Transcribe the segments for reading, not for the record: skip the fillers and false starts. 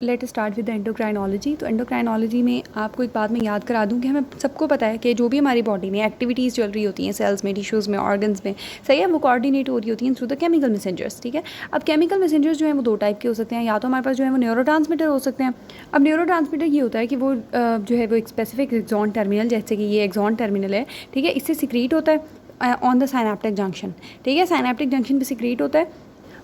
Let start with the endocrinology. तो endocrinology में आपको एक बात मैं याद करा दूं कि हमें सबको पता है कि जो भी हमारी बॉडी में एक्टिविटीज़ चल रही होती हैं सेल्स में, टिश्यूज़ में, ऑर्गन्स में, सही है, वो कोऑर्डिनेट हो रही होती हैं थ्रू द केमिकल मैसेंजर्स। ठीक है, अब केमिकल मैसेंजर्स जो हैं वो दो टाइप के हो सकते हैं, या तो हमारे पास जो है वो न्यूरोट्रांसमीटर हो सकते हैं। अब न्यूरोट्रांसमीटर ये होता है कि वो जो है वो एक स्पेसिफिक एक्सॉन टर्मिनल, जैसे कि ये एक्सॉन टर्मिनल है, ठीक है, इससे सिक्रीट होता है ऑन द साइनेप्टिक जंक्शन। ठीक है, साइनेप्टिक जंक्शन पे सिक्रीट होता है,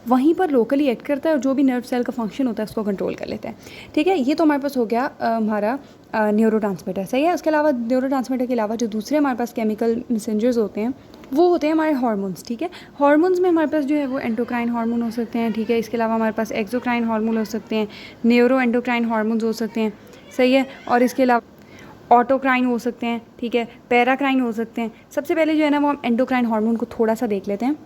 वहीं पर लोकली एक्ट करता है और जो भी नर्व सेल का फंक्शन होता है उसको कंट्रोल कर लेता है। ठीक है, ये तो हमारे पास हो गया हमारा न्यूरोट्रांसमीटर। सही है, उसके अलावा न्यूरोट्रांसमीटर के अलावा जो दूसरे हमारे पास केमिकल मैसेंजर्स होते हैं वो होते हैं हमारे हार्मोन्स। ठीक है, हार्मोन्स में हमारे पास जो है वो एंडोक्राइन हार्मोन हो सकते हैं। ठीक है, इसके अलावा हमारे पास एक्सोक्राइन हार्मोन हो सकते हैं, न्यूरो एंडोक्राइन हार्मोन्स हो सकते हैं। सही है, और इसके अलावा ऑटोक्राइन हो सकते हैं। ठीक है, पैराक्राइन हो सकते हैं। सबसे पहले जो है ना वो हम एंडोक्राइन हार्मोन को थोड़ा सा देख लेते हैं।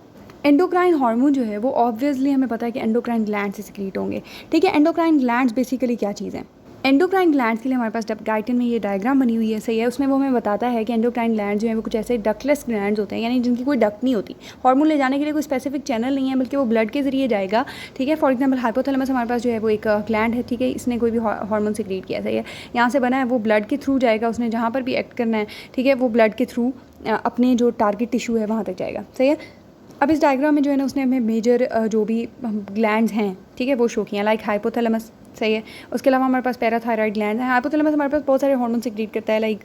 एंडोक्राइन हार्मोन जो है वो ऑब्वियसली हमें पता है कि एंडोक्राइन ग्लैंड से सिक्रीट होंगे। ठीक है, एंडोक्राइन ग्लैंड्स बेसिकली क्या चीज़ है? एंडोक्राइन ग्लैंड्स के लिए हमारे पास गाइटन में ये डायग्राम बनी हुई है। सही है, उसमें वो हमें बताता है कि एंडोक्राइन ग्लैंड जो है वो कुछ ऐसे डक्टलेस ग्लैंड्स होते हैं, यानी जिनकी कोई डक्ट नहीं होती। हार्मोन ले जाने के लिए कोई स्पेसिफिक चैनल नहीं है, बल्कि वो ब्लड के जरिए जाएगा। ठीक है, फॉर एग्जाम्पल हाइपोथैलेमस हमारे पास जो है वो एक ग्लैंड है। ठीक है, इसने कोई भी हार्मोन सिक्रीट किया। सही है, यहाँ से बना है, वो ब्लड के थ्रू जाएगा, उसने जहाँ पर भी एक्ट करना है। ठीक है, वो ब्लड के थ्रू अपने जो टारगेट टिश्यू है वहाँ तक जाएगा। सही है, अब इस डायग्राम में जो है ना उसने हमें मेजर जो भी ग्लैंड्स हैं, ठीक है, वो शो किया, लाइक हाइपोथैलेमस। सही है, उसके अलावा हमारे पास पैराथायराइड ग्लैंड है। हाइपोथैलेमस हमारे पास बहुत सारे हार्मोन सिक्रीट करता है, लाइक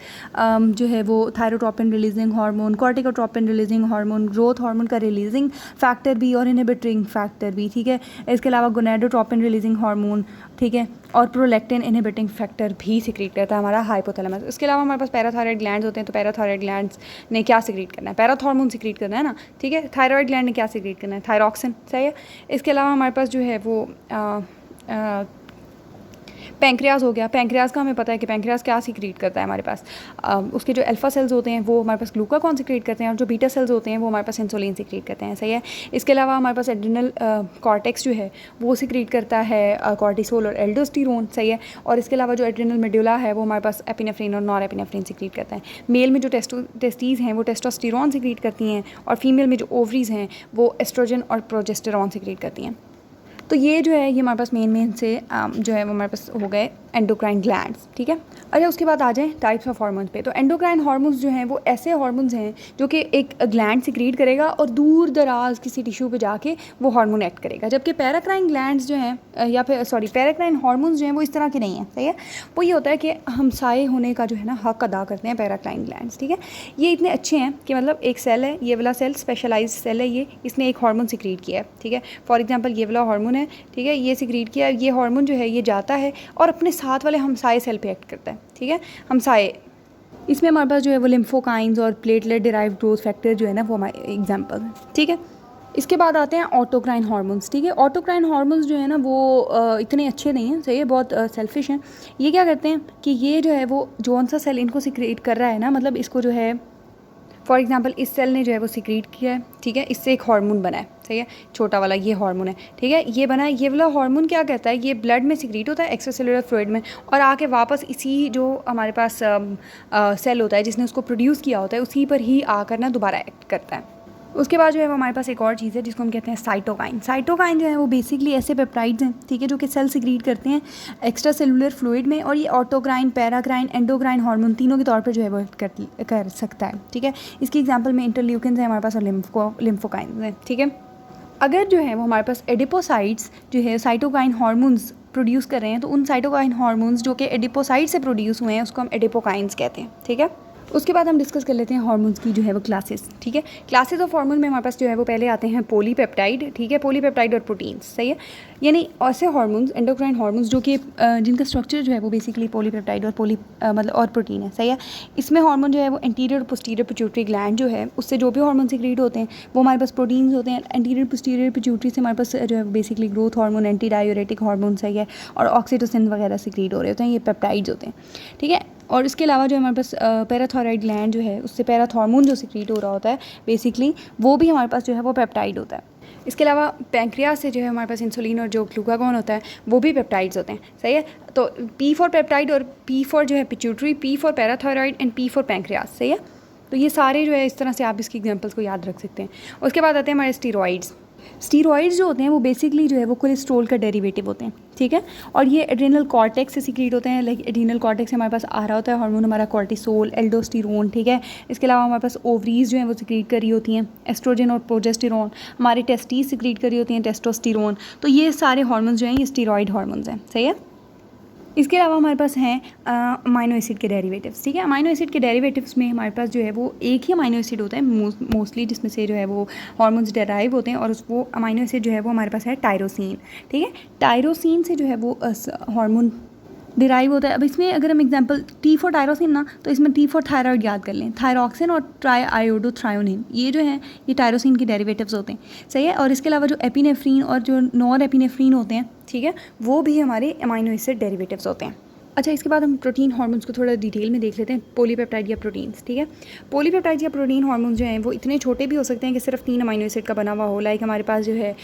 जो है वो thyrotropin releasing hormone, corticotropin releasing hormone, growth hormone का रिलीजिंग फैक्टर भी और इनहिबिटिंग फैक्टर भी। ठीक है, इसके अलावा गोनेडोट्रोपिन रिलीजिंग हार्मोन, ठीक है, और प्रोलैक्टिन इनहिबिटिंग फैक्टर भी सिक्रीट करता है हमारा हाइपोथैलेमस। इसके अलावा हमारे पास पैराथायराइड ग्लैंड्स होते हैं, तो पैराथायराइड ग्लैंड्स ने क्या सिक्रीट करना है? पैराथॉर्मोन सिक्रीट करना है ना। ठीक है, थायराइड ग्लैंड ने क्या सिक्रीट करना है? थायरॉक्सिन। सही है, इसके अलावा हमारे पास जो है वो पैंक्रियाज हो गया। पैंक्रियाज का हमें पता है कि पैंक्रियाज क्या सिक्रीट करता है हमारे पास। उसके जो अल्फा सेल्स होते हैं वो हमारे पास ग्लूकागॉन सिक्रीट करते हैं, और जो बीटा सेल्स होते हैं वो हमारे पास इंसुलिन सिक्रीट करते हैं। सही है, इसके अलावा हमारे पास एड्रिनल कॉर्टेक्स जो है वो सिक्रीट करता है कॉर्टिसोल और एल्डोस्टेरोन। सही है, और इसके अलावा जो एड्रिनल मेडुला है वो हमारे पास एपिनेफ्रिन और नॉर एपिनेफ्रिन सिक्रीट करता है। मेल में जो टेस्टीज़ हैं वो टेस्टोस्टेरोन सिक्रीट करती हैं, और फीमेल में जो ओवरीज हैं वो एस्ट्रोजन और प्रोजेस्टेरॉन सिक्रीट करती हैं। तो ये जो है ये हमारे पास मेन से जो है वो हमारे पास हो गए एंडोक्राइन ग्लैंड्स। ठीक है, अच्छा उसके बाद आ जाएँ टाइप्स ऑफ हार्मोन्स पे। तो एंडोक्राइन हार्मोन्स जो हैं वो ऐसे हार्मोन्स हैं जो कि एक ग्लैंड सिक्रीट करेगा और दूर दराज किसी टिश्यू पे जाके वो हार्मोन एक्ट करेगा, जबकि पैराक्राइन ग्लैंड्स जो हैं या फिर पैराक्राइन हार्मोन्स जो हैं वो इस तरह के नहीं हैं। सही है, वो ये होता है कि हमसाये होने का जो है ना हक अदा करते हैं पैराक्राइन ग्लैंड्स। ठीक है, ये इतने अच्छे हैं कि मतलब एक सेल है, ये वाला सेल स्पेशलाइज सेल है, ये इसने एक हार्मोन सिक्रीट किया है। ठीक है, फॉर एग्जाम्पल ये वाला हार्मोन है, ठीक है, ये सिक्रीट किया, ये हार्मोन जो है ये जाता है और अपने साथ वाले हमसाये सेल पे एक्ट करता है। ठीक है, हमसाये, इसमें हमारे पास जो है वो लिम्फोकाइंस और प्लेटलेट डिराइव्ड ग्रोथ फैक्टर जो है ना वो हमारे एग्जांपल हैं। ठीक है, इसके बाद आते हैं ऑटोक्राइन हार्मोन्स। ठीक है, ऑटोक्राइन हार्मोन्स जो है ना वो इतने अच्छे नहीं हैं। सही है, बहुत सेल्फिश हैं। ये क्या करते हैं कि ये जो है वो जौन सा सेल इनको सिक्रीट कर रहा है ना, मतलब इसको जो है फॉर एग्जांपल इस सेल ने जो है वो सिक्रीट किया है। ठीक है, इससे एक हार्मोन बना है। सही है, छोटा वाला ये हार्मोन है। ठीक है, ये बना है, ये वाला हार्मोन क्या कहता है, ये ब्लड में सिक्रीट होता है एक्स्ट्रासेलुलर फ्लूइड में, और आके वापस इसी जो हमारे पास सेल होता है जिसने उसको प्रोड्यूस किया होता है उसी पर ही आकर ना दोबारा एक्ट करता है। उसके बाद जो है वो हमारे पास एक और चीज़ है जिसको हम कहते हैं साइटोकाइन। साइटोकाइन जो है वो बेसिकली ऐसे पेप्टाइड्स हैं, ठीक है, जो कि सेल सिक्रीट करते हैं एक्स्ट्रा सेलुलर फ्लूइड में, और ये ऑटोक्राइन, पैराक्राइन, एंडोक्राइन हार्मोन तीनों के तौर पर जो है वो कर सकता है। ठीक है, इसकी एग्जांपल में इंटरल्यूकिन्स है हमारे पास और लिम्फोकाइन है। ठीक है, अगर जो है वो हमारे पास एडिपोसाइट्स जो है साइटोकाइन हार्मोन्स प्रोड्यूस कर रहे हैं, तो उन साइटोकाइन हार्मोन्स जो कि एडिपोसाइट से प्रोड्यूस हुए हैं उसको हम एडिपोकाइंस कहते हैं। ठीक है, उसके बाद हम डिस्कस कर लेते हैं हार्मोन्स की जो है वो क्लासेस। ठीक है, क्लासेस ऑफ हार्मोन में हमारे पास जो है वो पहले आते हैं पॉलीपेप्टाइड। ठीक है, पॉलीपेप्टाइड और प्रोटीन्स। सही है, यानी ऐसे हार्मोन्स एंडोक्राइन हार्मोन्स जो कि जिनका स्ट्रक्चर जो है वो बेसिकली पॉलीपेप्टाइड और मतलब और प्रोटीन है। सही है, इसमें हार्मोन जो है वो एंटीरियर और पोस्टीरियर पिट्यूटरी ग्लैंड जो है उससे जो भी हार्मोन सिक्रीट होते हैं वो हमारे पास प्रोटीन्स होते हैं। एंटीरियर पोस्टीरियर पिट्यूटरी से हमारे पास जो है basically growth hormone, anti diuretic hormone, सही है, और ऑक्सीटोसिन वगैरह सिक्रीट हो रहे होते हैं, ये पेप्टाइड्स होते हैं। ठीक है, और इसके अलावा जो हमारे पास पैराथायराइड ग्लैंड जो है उससे पैराथॉर्मोन जो सिक्रीट हो रहा होता है बेसिकली वो भी हमारे पास जो है वो पेप्टाइड होता है। इसके अलावा पैंक्रियाज से जो है हमारे पास इंसुलिन और जो ग्लूकागॉन होता है वो भी पेप्टाइड्स होते हैं। सही है, तो P फॉर पेप्टाइड और P फॉर जो है pituitary, P for parathyroid and P for pancreas. सही है, तो ये सारे जो है इस तरह से आप इसकी एग्जांपल्स को याद रख सकते हैं। उसके बाद आते हैं हमारे स्टीरॉइड्स। स्टीरॉइड्स जो होते हैं वो बेसिकली जो है वो कोलेस्ट्रॉल का डेरिवेटिव होते हैं, ठीक है। और ये एड्रेनल कॉर्टेक्स से सीक्रेट होते हैं। लाइक एड्रेनल कॉर्टेक्स से हमारे पास आ रहा होता है हार्मोन हमारा कॉर्टिसोल, एल्डोस्टेरोन, ठीक है। इसके अलावा हमारे पास ओवरीज जो है वो सीक्रेट कर रही होती हैं एस्ट्रोजन और प्रोजेस्टेरोन। हमारी टेस्टीज सीक्रेट कर रही होती हैं टेस्टोस्टेरोन। तो ये सारे हार्मोन्स जो हैं ये स्टीरॉइड हार्मोन्स हैं, सही है। इसके अलावा हमारे पास हैं अमाइनो एसिड के डेरिवेटिव्स, ठीक है। अमाइनो एसिड के डेरिवेटिव्स में हमारे पास जो है वो एक ही अमाइनो एसिड होता है मोस्टली, जिसमें से जो है वो हार्मोन्स डेराइव होते हैं। और वो अमाइनो एसिड जो है वो हमारे पास है टायरोसिन, ठीक है। टायरोसिन से जो है वो हार्मोन डिराइव होता है। अब इसमें अगर हम एग्जांपल T फॉर टायरोसिन ना, तो इसमें T फॉर थायराइड याद कर लें। थायरॉक्सिन और ट्राई आयोडोथ्रायोनिन ये जो है ये टायरोसिन के डेरिवेटिव्स होते हैं, सही है। और इसके अलावा जो एपिनेफ्रीन और जो नॉर एपिनेफ्रीन होते हैं, ठीक है, वो भी हमारे अमाइनो एसिड डेरिवेटिव्स होते हैं। अच्छा, इसके बाद हम प्रोटीन हार्मोन्स को थोड़ा डिटेल में देख लेते हैं। पॉलीपेप्टाइड या प्रोटीन्स, ठीक है। पॉलीपेप्टाइड या प्रोटीन हार्मोन्स जो हैं वो इतने छोटे भी हो सकते हैं कि सिर्फ 3 अमाइनो एसिड का बना हुआ हो। लाइक हमारे पास जो है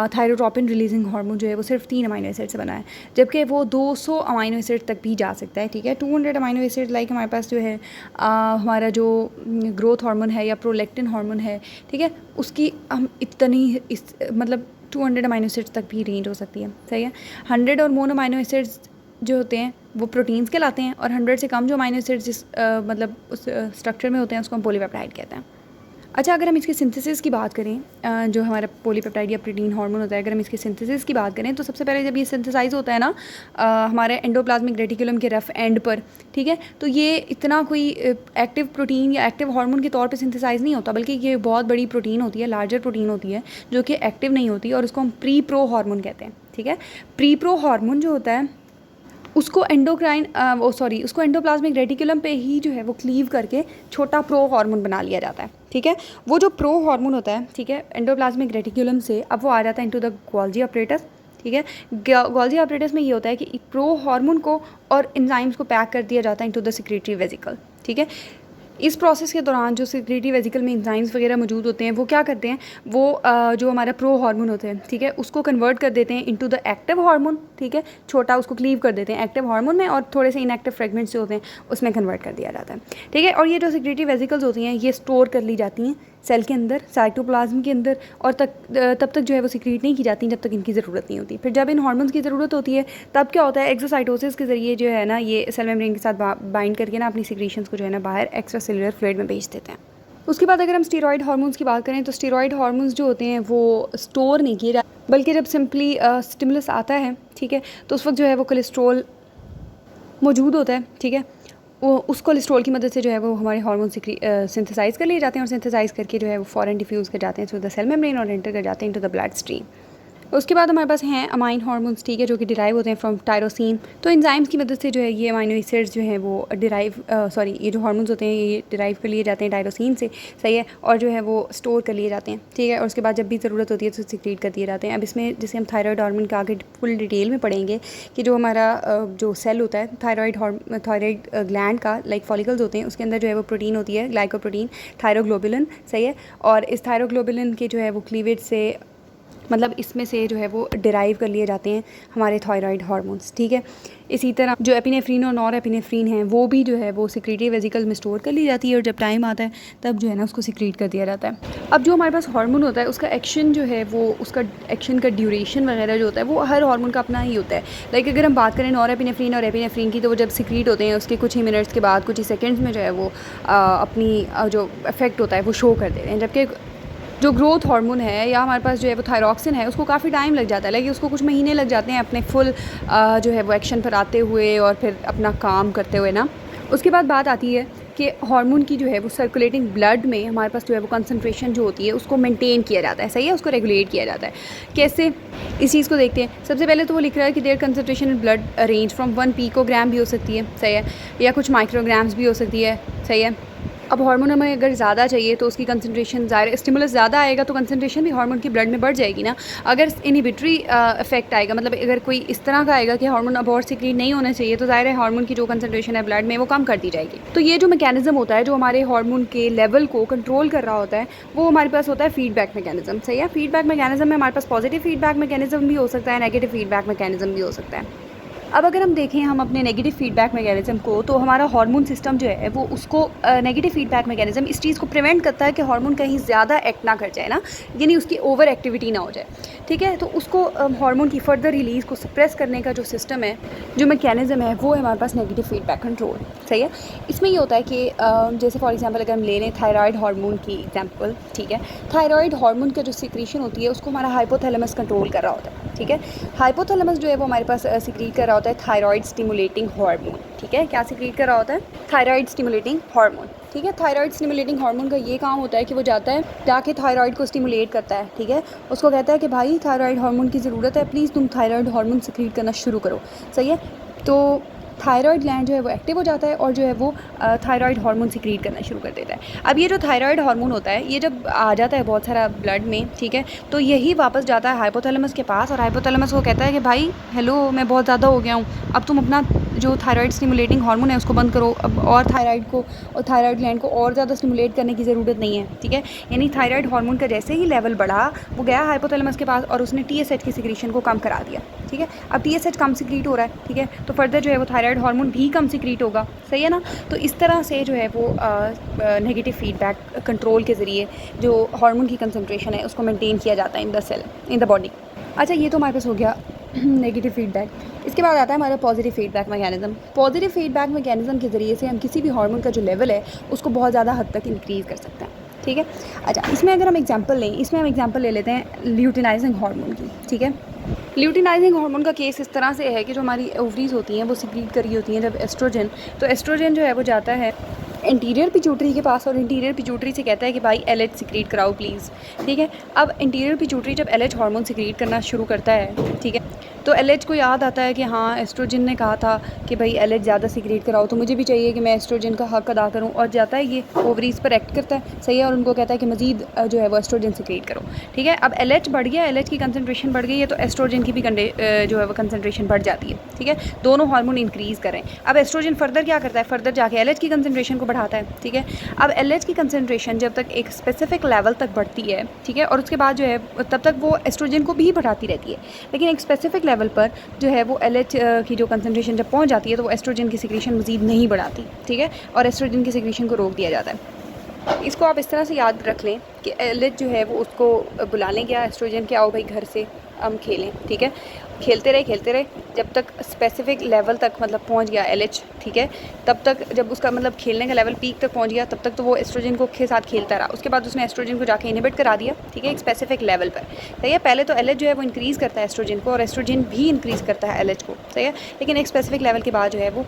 थायरोट्रोपिन रिलीजिंग हार्मोन जो है वो सिर्फ 3 अमाइनो एसिड से बना है, जबकि वो 200 अमाइनो एसिड तक भी जा सकता है, ठीक है। 200 अमाइनो एसिड लाइक हमारे पास जो है हमारा जो ग्रोथ हार्मोन है या प्रोलैक्टिन हार्मोन है, ठीक है, उसकी हम इतनी मतलब 200 अमाइनो एसिड तक भी रेंज हो सकती है, सही है। 100 और मोर अमाइनो एसिड्स जो होते हैं वो प्रोटीन्स कहलाते हैं, और 100 से कम जो अमाइनो एसिड्स जिस मतलब उस स्ट्रक्चर में होते हैं उसको हम पॉलीपेप्टाइड कहते हैं। अच्छा, अगर हम इसके सिंथेसिस की बात करें, जो हमारा पॉलीपेप्टाइड या प्रोटीन हार्मोन होता है, अगर हम इसके सिंथेसिस की बात करें तो सबसे पहले जब ये सिंथेसाइज होता है ना हमारे एंडोप्लाज्मिक रेटिकुलम के रफ एंड पर, ठीक है, तो ये इतना कोई एक्टिव प्रोटीन या एक्टिव हार्मोन के तौर पे सिंथेसाइज नहीं होता, बल्कि ये बहुत बड़ी प्रोटीन होती है, लार्जर प्रोटीन होती है जो कि एक्टिव नहीं होती, और उसको हम प्री प्रो हार्मोन कहते हैं, ठीक है। प्री प्रो हार्मोन जो होता है उसको उसको एंडोप्लाज्मिक रेटिकुलम पे ही जो है वो क्लीव करके छोटा प्रो हार्मोन बना लिया जाता है, ठीक है। वो जो प्रो हार्मोन होता है, ठीक है, एंडोप्लाज्मिक रेटिकुलम से अब वो आ जाता है इनटू द गोल्जी अपरेटस, ठीक है। गोल्जी अपरेटस में ये होता है कि प्रो हार्मोन को और एंजाइम्स को पैक कर दिया जाता है इनटू द सेक्रेटरी वेसिकल, ठीक है। इस प्रोसेस के दौरान जो सेक्रेटरी वेसिकल में एंजाइम्स वगैरह मौजूद होते हैं वो क्या करते हैं, वो जो हमारा प्रो हार्मोन होते हैं, ठीक है, उसको कन्वर्ट कर देते हैं इनटू द एक्टिव हार्मोन, ठीक है। छोटा उसको क्लीव कर देते हैं एक्टिव हार्मोन में, और थोड़े से इनएक्टिव फ्रेगमेंट्स जो होते हैं उसमें कन्वर्ट कर दिया जाता है, ठीक है। और ये जो सेक्रेटरी वेसिकल्स होती हैं ये स्टोर कर ली जाती हैं सेल के अंदर, साइटोप्लाज्म के अंदर, और तब तक जो है वो सीक्रेट नहीं की जाती जब तक इनकी ज़रूरत नहीं होती। फिर जब इन हार्मोन्स की ज़रूरत होती है तब क्या होता है, एक्सोसाइटोसिस के ज़रिए जो है ना ये सेल मेम्ब्रेन के साथ बाइंड करके ना अपनी सीक्रेशंस को जो है ना बाहर एक्स्ट्रा सेलुलर फ्लूइड में भेज देते हैं। उसके बाद अगर हम स्टीरॉयड हार्मोन्स की बात करें तो स्टीरॉयड हार्मोन्स जो होते हैं वो स्टोर नहीं किए जाते, बल्कि जब सिंपली स्टिमुलस आता है, ठीक है, तो उस वक्त जो है वो कोलेस्ट्रॉल मौजूद होता है, ठीक है। वो उस कोलेस्ट्रॉल की मदद से जो है वो हमारे हार्मोन सिंथेसाइज कर लिए जाते हैं, और सिंथेसाइज करके जो है वो फॉरन डिफ्यूज़ कर जाते हैं थ्रू द सेल मेम्ब्रेन और एंटर कर जाते हैं इनटू द ब्लड स्ट्रीम। उसके बाद हमारे पास हैं अमाइन हार्मोन्स, ठीक है, जो कि डिराइव होते हैं फ्रॉम टायरोसिन। तो एंजाइम्स की मदद से जो है ये अमाइनो एसिड्स जो हैं वो ये जो हार्मोन्स होते हैं ये डिराइव कर लिए जाते हैं टायरोसिन से, सही है, और जो है वो स्टोर कर लिए जाते हैं, ठीक है। और उसके बाद जब भी ज़रूरत होती है तो सीक्रेट कर दिए जाते हैं। अब इसमें जैसे हम थायराइड हार्मोन का आगे फुल डिटेल में पढ़ेंगे कि जो हमारा जो सेल होता है थायराइड ग्लैंड का, लाइक फॉलिकल्स होते हैं, उसके अंदर जो है वो प्रोटीन होती है ग्लाइकोप्रोटीन थायरोग्लोबुलिन, सही है। और इस थायरोग्लोबुलिन के जो है वो क्लीवेज से मतलब इसमें से जो है वो डिराइव कर लिए जाते हैं हमारे थायराइड हार्मोन्स, ठीक है। इसी तरह जो एपिनेफ्रीन और नॉर एपिनेफ्रीन हैं वो भी जो है वो सेक्रेटरी वेसिकल में स्टोर कर ली जाती है, और जब टाइम आता है तब जो है ना उसको सीक्रेट कर दिया जाता है। अब जो हमारे पास हार्मोन होता है उसका एक्शन जो है वो उसका एक्शन का ड्यूरेशन वगैरह जो होता है वो हर हार्मोन का अपना ही होता है। लाइक अगर हम बात करें नॉर एपिनेफ्रीन और एपिनेफ्रीन की, तो वो जब सीक्रेट होते हैं उसके कुछ ही मिनट्स के बाद, कुछ ही सेकेंड्स में जो है वो अपनी जो इफेक्ट होता है वो शो कर देते हैं, जबकि जो ग्रोथ हार्मोन है या हमारे पास जो है वो थायरॉक्सिन है उसको काफ़ी टाइम लग जाता है, लाइक उसको कुछ महीने लग जाते हैं अपने फुल जो है वो एक्शन पर आते हुए और फिर अपना काम करते हुए ना। उसके बाद बात आती है कि हार्मोन की जो है वो सर्कुलेटिंग ब्लड में हमारे पास जो है वो कंसंट्रेशन जो होती है उसको मेंटेन किया जाता है, सही है, उसको रेगुलेट किया जाता है। कैसे, इस चीज़ को देखते हैं। सबसे पहले तो वो लिख रहा है कि there concentration in blood range from 1 picogram भी हो सकती है, सही है, या कुछ माइक्रोग्राम्स भी हो सकती है, सही है। अब हार्मोन हमें अगर ज़्यादा चाहिए तो उसकी कंसंट्रेशन ज़्यादा, स्टिमुलस ज़्यादा आएगा तो कंसंट्रेशन भी हार्मोन की ब्लड में बढ़ जाएगी ना। अगर इनहिबिटरी इफेक्ट आएगा, मतलब अगर कोई इस तरह का आएगा कि हार्मोन अब और सीक्रेट नहीं होना चाहिए, तो ज़ाहिर है हार्मोन की जो कंसंट्रेशन है ब्लड में वो कम कर दी जाएगी। तो ये जो मैकेनिज्म होता है जो हमारे हार्मोन के लेवल को कंट्रोल कर रहा होता है वो हमारे पास होता है फीडबैक मैकेनिज्म, सही है। फीडबैक मैकेनिज्म में हमारे पास पॉजिटिव फीडबैक मैकेनिज्म भी हो सकता है, नेगेटिव फीडबैक मैकेनिज्म भी हो सकता है। अब अगर हम देखें हम अपने नेगेटिव फीडबैक मैकेनिज़्म को, तो हमारा हार्मोन सिस्टम जो है वो उसको नेगेटिव फीडबैक मैकेनिज़्म इस चीज़ को प्रिवेंट करता है कि हार्मोन कहीं ज़्यादा एक्ट ना कर जाए ना, यानी उसकी ओवर एक्टिविटी ना हो जाए, ठीक है। तो उसको हार्मोन की फर्दर रिलीज़ को सप्रेस करने का जो सिस्टम है, जो मैकेनिज़्म है, वो है हमारे पास नेगेटिव फीडबैक कंट्रोल, सही है। इसमें ये होता है कि जैसे फॉर एग्जांपल अगर हम ले लें थायराइड हार्मोन की एग्जांपल, ठीक है। थायराइड हार्मोन का जो सिक्रीशन होती है उसको हमारा हाइपोथैलेमस कंट्रोल कर रहा होता है, ठीक है। हाइपोथैलेमस जो है वो हमारे पास सिक्रीट कर रहा होता है थायराइड स्टिमुलेटिंग हार्मोन, ठीक है। क्या सिक्रीट कर रहा होता है? थायराइड स्टिमुलेटिंग हार्मोन, ठीक है। थायराइड स्टिमुलेटिंग हार्मोन का ये काम होता है कि वो जाता है जाके थायराइड को स्टिमुलेट करता है, ठीक है। उसको कहता है कि भाई थायराइड हार्मोन की ज़रूरत है, प्लीज़ तुम थायराइड हार्मोन सिक्रीट करना शुरू करो, सही है। तो थायराइड ग्लैंड जो है वो एक्टिव हो जाता है और जो है वो थायराइड हार्मोन सिक्रीट करना शुरू कर देता है। अब ये जो थायराइड हार्मोन होता है ये जब आ जाता है बहुत सारा ब्लड में, ठीक है, तो यही वापस जाता है हाइपोथैलेमस के पास और हाइपोथैलेमस को कहता है कि भाई हेलो, मैं बहुत ज़्यादा हो गया हूँ, अब तुम अपना जो थायराइड स्टिमुलेटिंग हार्मोन है उसको बंद करो, अब और थायराइड को और थायराइड ग्लैंड को और ज़्यादा स्टिमुलेट करने की ज़रूरत नहीं है, ठीक है। यानी थायराइड हार्मोन का जैसे ही लेवल बढ़ा, वो गया हाइपोथैलेमस के पास और उसने TSH की सिक्रीशन को कम करा दिया, ठीक है। अब TSH कम सिक्रीट हो रहा है, ठीक है, तो फर्दर जो है वो थायराइड हार्मोन भी कम सिक्रीट होगा, सही है ना। तो इस तरह से जो है वो नेगेटिव फीडबैक कंट्रोल के ज़रिए जो हार्मोन की कंसंट्रेशन है उसको मेंटेन किया जाता है in the cell, in the body. अच्छा, ये तो हमारे पास हो गया नेगेटिव फीडबैक। इसके बाद आता है हमारा positive feedback mechanism. Positive feedback mechanism के ज़रिए से हम किसी भी हार्मोन का जो लेवल है उसको बहुत ज़्यादा हद तक इंक्रीज़ कर सकते हैं, ठीक है। अच्छा, इसमें अगर हम एग्जांपल लें, इसमें हम एग्जांपल ले लेते हैं ल्यूटिनाइजिंग हार्मोन की, ठीक है। ल्यूटिनाइजिंग हार्मोन का केस इस तरह से है कि जो हमारी ओवरीज होती हैं वो सिक्रीट कर रही होती हैं जब एस्ट्रोजन, तो एस्ट्रोजन जो है वो जाता है इंटीरियर पिट्यूटरी के पास और इंटीरियर पिट्यूटरी से कहता है कि भाई LH सिक्रीट कराओ प्लीज़, ठीक है। अब इंटीरियर पिट्यूटरी जब LH हार्मोन सिक्रीट करना शुरू करता है, ठीक है, तो LH को याद आता है कि हाँ एस्ट्रोजन ने कहा था कि भाई LH ज़्यादा सिक्रीट कराओ, तो मुझे भी चाहिए कि मैं एस्ट्रोजन का हक अदा करूँ, और जाता है ये ओवरीज पर एक्ट करता है, सही है, और उनको कहता है कि मज़ीद जो है वो एस्ट्रोजन सिक्रीट करो, ठीक है। अब LH बढ़ गया, LH की कंसनट्रेशन बढ़ गई है, तो एस्ट्रोजन की भी जो है वो कंसनट्रेशन बढ़ जाती है, ठीक है। दोनों हार्मोन इंक्रीज़ करें। अब एस्ट्रोजन फर्दर क्या करता है, फर्दर जाके LH की कंसनट्रेशन को बढ़ाता है, ठीक है। अब LH की कंसनट्रेशन जब तक एक स्पेसिफिक लेवल तक बढ़ती है, ठीक है, और उसके बाद जो है तब तक वो एस्ट्रोजन को भी बढ़ाती रहती है, लेकिन एक स्पेसिफिक लेवल पर जो है वो LH की जो कंसनट्रेशन जब पहुंच जाती है तो वो एस्ट्रोजन की सिक्रीशन मज़ीद नहीं बढ़ाती, ठीक है, और एस्ट्रोजन की सिक्रीशन को रोक दिया जाता है। इसको आप इस तरह से याद रख लें कि LH जो है वो उसको बुला लें, क्या एस्ट्रोजन के आओ भाई घर से हम खेलें, ठीक है। खेलते रहे जब तक स्पेसिफिक लेवल तक मतलब पहुंच गया LH, ठीक है, तब तक जब उसका मतलब खेलने का लेवल पीक तक पहुंच गया तब तक तो वो एस्ट्रोजन को के साथ खेलता रहा। उसके बाद उसने एस्ट्रोजन को जाके इनहिबिट करा दिया, ठीक है, एक स्पेसिफिक लेवल पर, सही है। पहले तो LH जो है वो इंक्रीज़ करता है एस्ट्रोजन को और एस्ट्रोजन भी इंक्रीज़ करता है LH को, सही है, लेकिन एक स्पेसिफिक लेवल के बाद जो है वो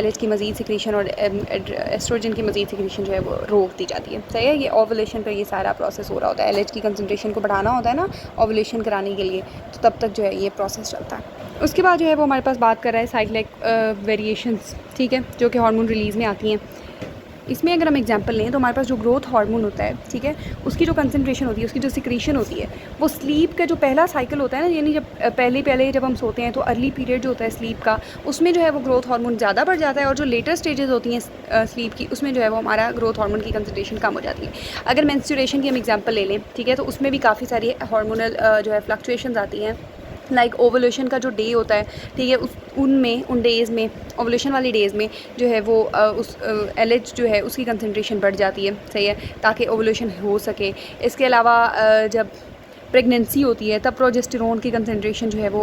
LH की मज़ीद सिक्रीशन और एस्ट्रोजन की मज़ीद सिक्रीशन जो है वो रोक दी जाती है, सही है। ये ओवुलेशन पर ये सारा प्रोसेस हो रहा होता है, LH की कंसनट्रेशन को बढ़ाना होता है ना ओवुलेशन कराने के लिए, तो तब तक जो है ये प्रोसेस चलता है। उसके बाद जो है वो हमारे पास बात कर रहा है साइक्लिक वेरिएशंस, ठीक है, जो कि हार्मोन रिलीज़ में आती हैं। इसमें अगर हम एग्जांपल लें तो हमारे पास जो ग्रोथ हार्मोन होता है, ठीक है, उसकी जो कंसंट्रेशन होती है, उसकी जो सिक्रीशन होती है, वो स्लीप का जो पहला साइकिल होता है ना, यानी जब पहले जब हम सोते हैं तो अर्ली पीरियड जो होता है स्लीप का, उसमें जो है वो ग्रोथ हार्मोन ज़्यादा बढ़ जाता है, और जो लेटर स्टेजेस होती हैं स्लीप की, उसमें जो है वो हमारा ग्रोथ हार्मोन की कंसंट्रेशन कम हो जाती है। अगर मेंस्ट्रुएशन की हम एग्जाम्पल ले लें, ठीक है, तो उसमें भी काफ़ी सारी हार्मोनल जो है फ्लक्चुएशंस आती हैं, लाइक ओवुलेशन का जो डे होता है, ठीक है, उन डेज़ में ओवुलेशन वाली डेज़ में जो है वो उस LH जो है उसकी कंसंट्रेशन बढ़ जाती है, सही है, ताकि ओवुलेशन हो सके। इसके अलावा जब प्रेगनेंसी होती है तब प्रोजेस्टेरोन की कंसंट्रेशन जो है वो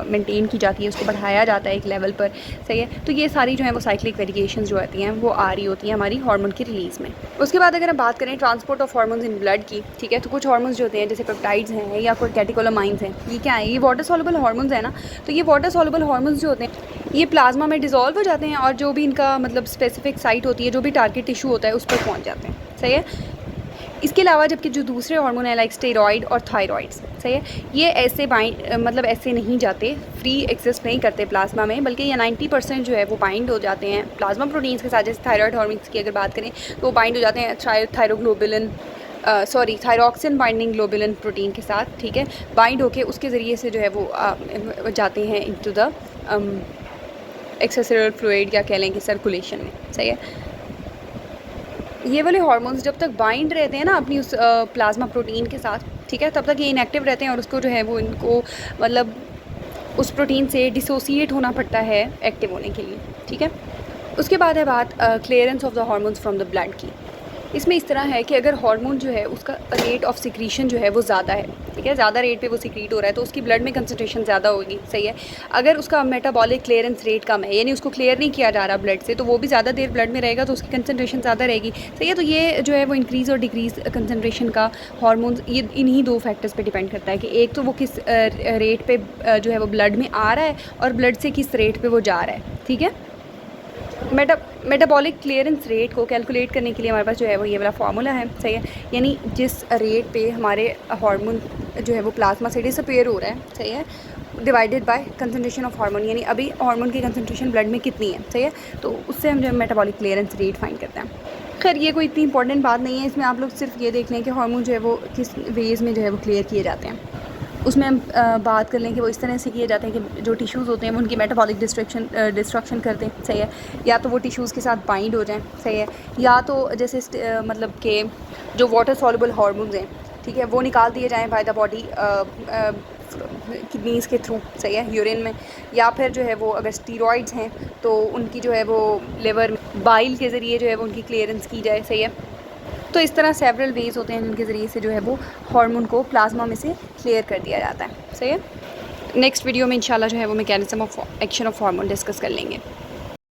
मेंटेन की जाती है, उसको बढ़ाया जाता है एक लेवल पर, सही है। तो ये सारी जो है वो साइक्लिक वेरिएशंस जो आती हैं वो आ रही होती हैं हमारी हार्मोन की रिलीज़ में। उसके बाद अगर हम बात करें transport of hormones in blood की, ठीक है, तो कुछ हार्मोन्स जो होते हैं जैसे पेप्टाइड्स हैं या कोई कैटेकोलामाइंस हैं, ये क्या है, ये वाटर सॉल्युबल हार्मोन्स है ना। तो ये वाटर सॉल्युबल हार्मोन्स जो होते हैं ये प्लाज्मा में डिज़ोल्व हो जाते हैं और जो भी इनका मतलब स्पेसिफिक साइट होती है, जो भी टारगेट टिश्यू होता है उस पर पहुँच जाते हैं, सही है। इसके अलावा जबकि जो दूसरे हार्मोन है लाइक स्टेरॉइड और थायराइड्स, सही है, ये ऐसे मतलब ऐसे नहीं जाते, फ्री एग्जिस्ट नहीं करते प्लाज्मा में, बल्कि ये 90% जो है वो बाइंड हो जाते हैं प्लाज्मा प्रोटीन्स के साथ। जैसे थायराइड हार्मोन्स की अगर बात करें तो वो बाइंड हो जाते हैं थायरॉक्सिन बाइंडिंग ग्लोबुलिन प्रोटीन के साथ, ठीक है, बाइंड होके उसके ज़रिए से जो है वो जाते हैं इनटू द एक्स्ट्रासेलुलर फ्लूइड या कह लें कि सर्कुलेशन में, सही है। ये वाले हार्मोन्स जब तक बाइंड रहते हैं ना अपनी उस प्लाज्मा प्रोटीन के साथ, ठीक है, तब तक ये इनएक्टिव रहते हैं और उसको जो है वो इनको मतलब उस प्रोटीन से डिसोसिएट होना पड़ता है एक्टिव होने के लिए, ठीक है। उसके बाद है बात clearance of the hormones from the blood की। इसमें इस तरह है कि अगर हार्मोन जो है उसका रेट ऑफ सिक्रीशन जो है वो ज़्यादा है, ठीक है, ज़्यादा रेट पे वो सिक्रीट हो रहा है तो उसकी ब्लड में कंसंट्रेशन ज़्यादा होगी, सही है। अगर उसका मेटाबॉलिक क्लियरेंस रेट कम है, यानी उसको क्लियर नहीं किया जा रहा ब्लड से, तो वो भी ज़्यादा देर ब्लड में रहेगा तो उसकी कंसंट्रेशन ज़्यादा रहेगी, सही है। तो ये जो है वो इंक्रीज़ और डिक्रीज़ कंसंट्रेशन का हार्मोन्स, ये इन्हीं दो फैक्टर्स पे डिपेंड करता है कि एक तो वो किस रेट पे जो है वो ब्लड में आ रहा है और ब्लड से किस रेट पे वो जा रहा है, ठीक है। मेटाबॉलिक क्लियरेंस रेट को कैलकुलेट करने के लिए हमारे पास जो है वो ये वाला फार्मूला है, सही है। यानी जिस रेट पे हमारे हार्मोन जो है वो प्लाज्मा से डिसअपीयर हो रहा है, सही है, divided by concentration of hormone, यानी अभी हार्मोन की कंसंट्रेशन ब्लड में कितनी है, सही है। तो उससे हम जो है मेटाबॉलिक क्लियरेंस रेट फाइंड करते हैं। खैर ये कोई इतनी इंपॉर्टेंट बात नहीं है, इसमें आप लोग सिर्फ ये देख लें कि हार्मोन जो है वो किस वेज़ में जो है वो क्लियर किए जाते हैं। उसमें हम बात कर लें कि वो इस तरह से किए जाते हैं कि जो टिश्यूज़ होते हैं वो उनकी मेटाबॉलिक डिस्ट्रक्शन करते हैं, सही है। या तो वो टिश्यूज़ के साथ बाइंड हो जाएं, सही है, या तो जैसे मतलब कि जो वाटर सॉल्युबल हार्मोन्स हैं, ठीक है, वो निकाल दिए जाएं बाय द बॉडी किडनीज़ के थ्रू, सही है, यूरिन में। या फिर जो है वो अगर स्टीरॉइड्स हैं तो उनकी जो है वो लिवर में बाइल के ज़रिए जो है वो उनकी क्लियरेंस की जाए, सही है। तो इस तरह सेवरल वेज़ होते हैं जिनके ज़रिए से जो है वो हार्मोन को प्लाज्मा में से क्लियर कर दिया जाता है, सही है। नेक्स्ट वीडियो में इंशाल्लाह जो है वो mechanism of action of hormone discuss कर लेंगे।